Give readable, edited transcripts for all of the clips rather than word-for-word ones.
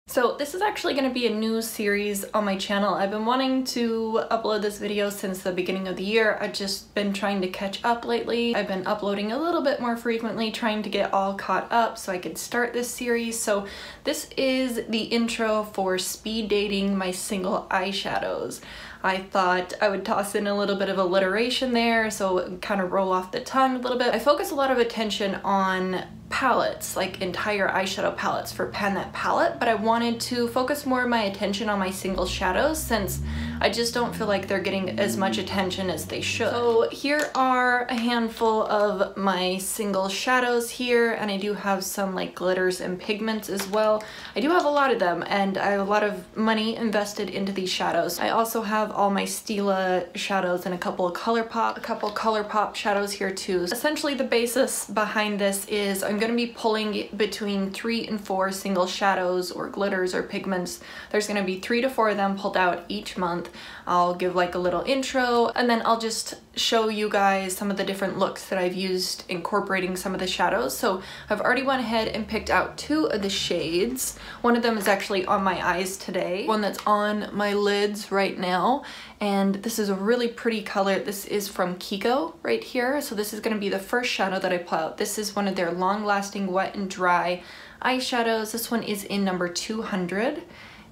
So this is actually going to be a new series on my channel. I've been wanting to upload this video since the beginning of the year. I've just been trying to catch up lately. I've been uploading a little bit more frequently, trying to get all caught up so I could start this series. So this is the intro for speed dating my single eyeshadows. I thought I would toss in a little bit of alliteration there so it would kind of roll off the tongue a little bit. I focus a lot of attention on palettes, like entire eyeshadow palettes for Pan That Palette, but I wanted to focus more of my attention on my single shadows since I just don't feel like they're getting as much attention as they should. So here are a handful of my single shadows here, and I do have some like glitters and pigments as well. I do have a lot of them, and I have a lot of money invested into these shadows. I also have all my Stila shadows and a couple of ColourPop shadows here too. Essentially the basis behind this is I'm going to be pulling between 3 and 4 single shadows or glitters or pigments. There's going to be 3 to 4 of them pulled out each month. I'll give like a little intro, and then I'll just show you guys some of the different looks that I've used incorporating some of the shadows. So I've already went ahead and picked out 2 of the shades. One of them is actually on my eyes today, one that's on my lids right now, and this is a really pretty color. This is from Kiko right here. So this is going to be the first shadow that I pull out. This is one of their long-lasting wet and dry eyeshadows. This one is in number 200,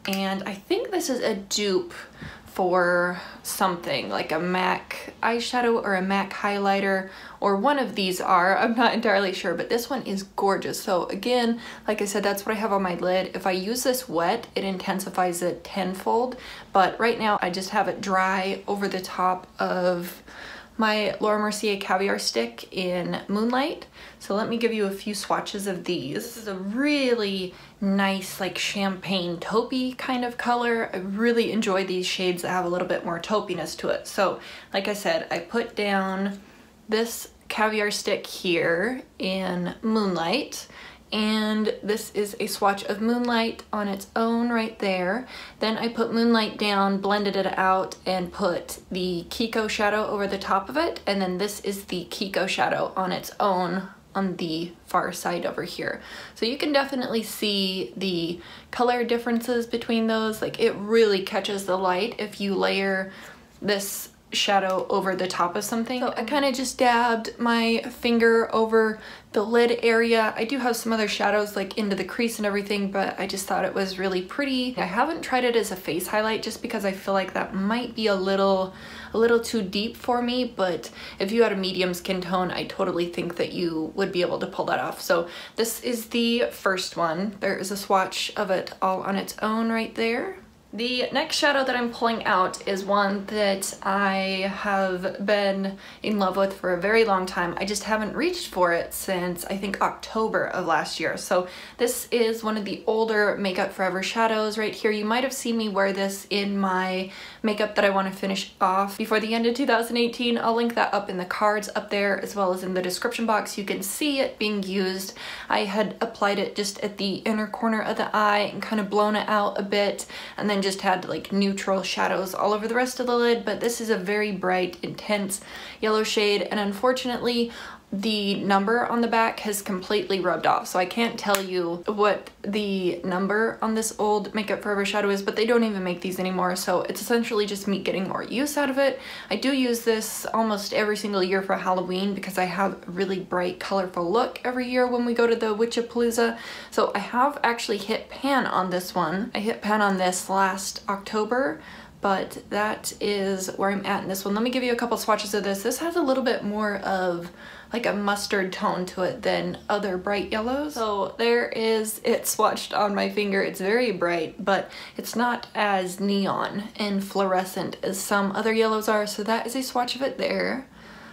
and I think this is a dupe for something like a MAC eyeshadow or a MAC highlighter, or one of these are. I'm not entirely sure, but this one is gorgeous. So again, like I said, that's what I have on my lid. If I use this wet, it intensifies it tenfold, but right now I just have it dry over the top of my Laura Mercier Caviar Stick in Moonlight. So let me give you a few swatches of these. This is a really nice like champagne taupey kind of color. I really enjoy these shades that have a little bit more taupiness to it. So like I said, I put down this Caviar Stick here in Moonlight, and this is a swatch of Moonlight on its own right there. Then I put Moonlight down, blended it out, and put the Kiko shadow over the top of it, and then this is the Kiko shadow on its own on the far side over here. So you can definitely see the color differences between those. Like, it really catches the light if you layer this shadow over the top of something. So I kind of just dabbed my finger over the lid area. I do have some other shadows like into the crease and everything, but I just thought it was really pretty. I haven't tried it as a face highlight just because I feel like that might be a little too deep for me, but if you had a medium skin tone, I totally think that you would be able to pull that off. So this is the first one. There is a swatch of it all on its own right there. The next shadow that I'm pulling out is one that I have been in love with for a very long time. I just haven't reached for it since I think October of last year. So this is one of the older Makeup Forever shadows right here. You might have seen me wear this in my makeup that I want to finish off before the end of 2018. I'll link that up in the cards up there as well as in the description box. You can see it being used. I had applied it just at the inner corner of the eye and kind of blown it out a bit, and then just had like neutral shadows all over the rest of the lid. But this is a very bright, intense yellow shade, and unfortunately the number on the back has completely rubbed off, so I can't tell you what the number on this old Makeup Forever shadow is, but they don't even make these anymore, so it's essentially just me getting more use out of it. I do use this almost every single year for Halloween because I have a really bright, colorful look every year when we go to the Witchapalooza. So I have actually hit pan on this one. I hit pan on this last October, but that is where I'm at in this one. Let me give you a couple swatches of this. This has a little bit more of like a mustard tone to it than other bright yellows. So there is it swatched on my finger. It's very bright, but it's not as neon and fluorescent as some other yellows are. So that is a swatch of it there.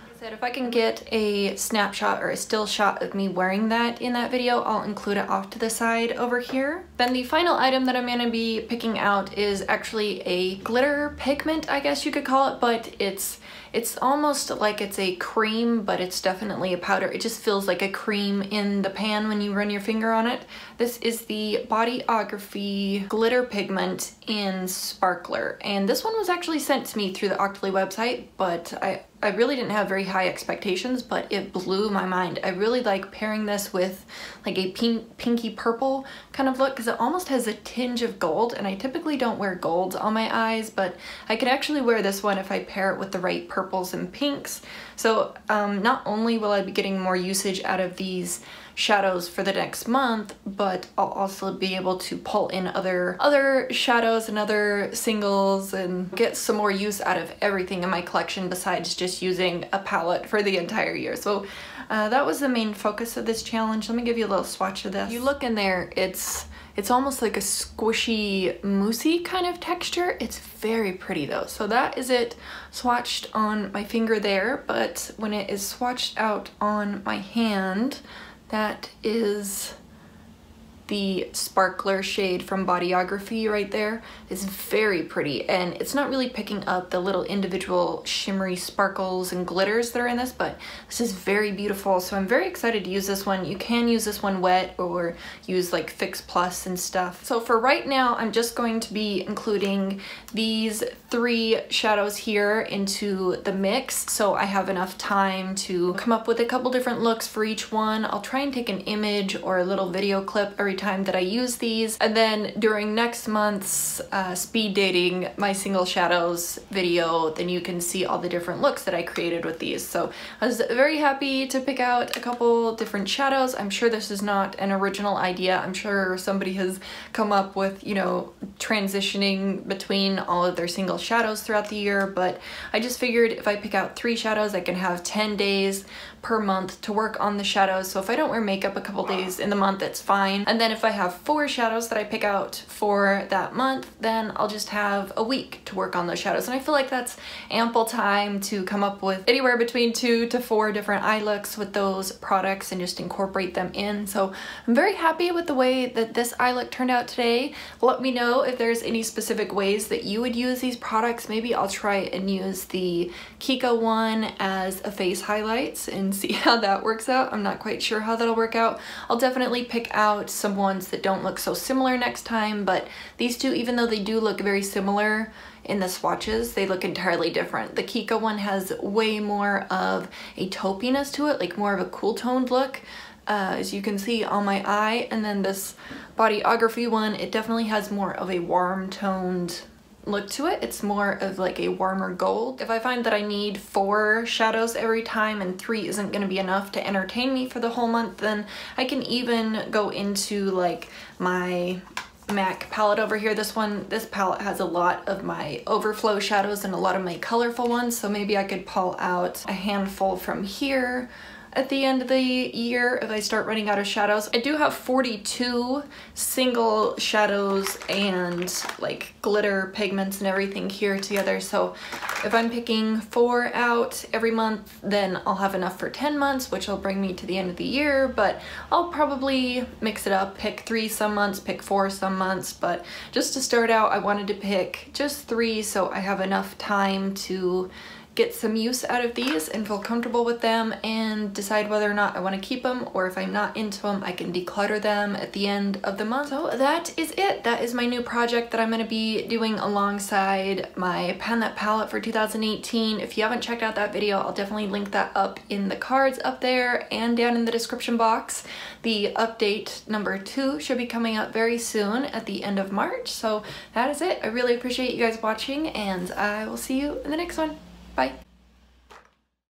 Like I said, if I can get a snapshot or a still shot of me wearing that in that video, I'll include it off to the side over here. Then the final item that I'm gonna be picking out is actually a glitter pigment, I guess you could call it, but it's It's almost like it's a cream, but it's definitely a powder. It just feels like a cream in the pan when you run your finger on it. This is the Bodyography Glitter Pigment in Sparkler, and this one was actually sent to me through the Octoly website, but I really didn't have very high expectations, but it blew my mind. I really like pairing this with like a pinky purple kind of look, because it almost has a tinge of gold, and I typically don't wear gold on my eyes, but I could actually wear this one if I pair it with the right purples and pinks. So not only will I be getting more usage out of these shadows for the next month, but I'll also be able to pull in other shadows and other singles and get some more use out of everything in my collection besides just using a palette for the entire year. So that was the main focus of this challenge. Let me give you a little swatch of this. You look in there, it's almost like a squishy, moussey kind of texture. It's very pretty though. So that is it swatched on my finger there, but when it is swatched out on my hand, that is the Sparkler shade from Bodyography right there. It's very pretty, and it's not really picking up the little individual shimmery sparkles and glitters that are in this, but this is very beautiful, so I'm very excited to use this one. You can use this one wet or use like Fix Plus and stuff. So for right now, I'm just going to be including these 3 shadows here into the mix, so I have enough time to come up with a couple different looks for each one. I'll try and take an image or a little video clip every time that I use these, and then during next month's speed dating my single shadows video, then you can see all the different looks that I created with these. So I was very happy to pick out a couple different shadows. I'm sure this is not an original idea. I'm sure somebody has come up with, you know, transitioning between all of their single shadows throughout the year, but I just figured if I pick out 3 shadows, I can have 10 days per month to work on the shadows. So if I don't wear makeup a couple days in the month, it's fine. And then if I have 4 shadows that I pick out for that month, then I'll just have a week to work on those shadows. And I feel like that's ample time to come up with anywhere between 2 to 4 different eye looks with those products and just incorporate them in. So I'm very happy with the way that this eye look turned out today. Let me know if there's any specific ways that you would use these products. Maybe I'll try and use the Kiko one as a face highlights and see how that works out. I'm not quite sure how that'll work out. I'll definitely pick out some ones that don't look so similar next time, but these two, even though they do look very similar in the swatches, they look entirely different. The Kiko one has way more of a taupiness to it, like more of a cool toned look, as you can see on my eye, and then this Bodyography one, it definitely has more of a warm toned look to it. It's more of like a warmer gold. If I find that I need 4 shadows every time and 3 isn't going to be enough to entertain me for the whole month, then I can even go into like my MAC palette over here. This palette has a lot of my overflow shadows and a lot of my colorful ones, so maybe I could pull out a handful from here at the end of the year if I start running out of shadows. I do have 42 single shadows and like glitter pigments and everything here together, so if I'm picking 4 out every month, then I'll have enough for 10 months, which will bring me to the end of the year, but I'll probably mix it up, pick 3 some months, pick 4 some months, but just to start out, I wanted to pick just 3 so I have enough time to get some use out of these and feel comfortable with them and decide whether or not I want to keep them, or if I'm not into them, I can declutter them at the end of the month. So that is it. That is my new project that I'm going to be doing alongside my Pan That palette for 2018. If you haven't checked out that video, I'll definitely link that up in the cards up there and down in the description box. The update number 2 should be coming up very soon at the end of March. So that is it. I really appreciate you guys watching, and I will see you in the next one. Bye.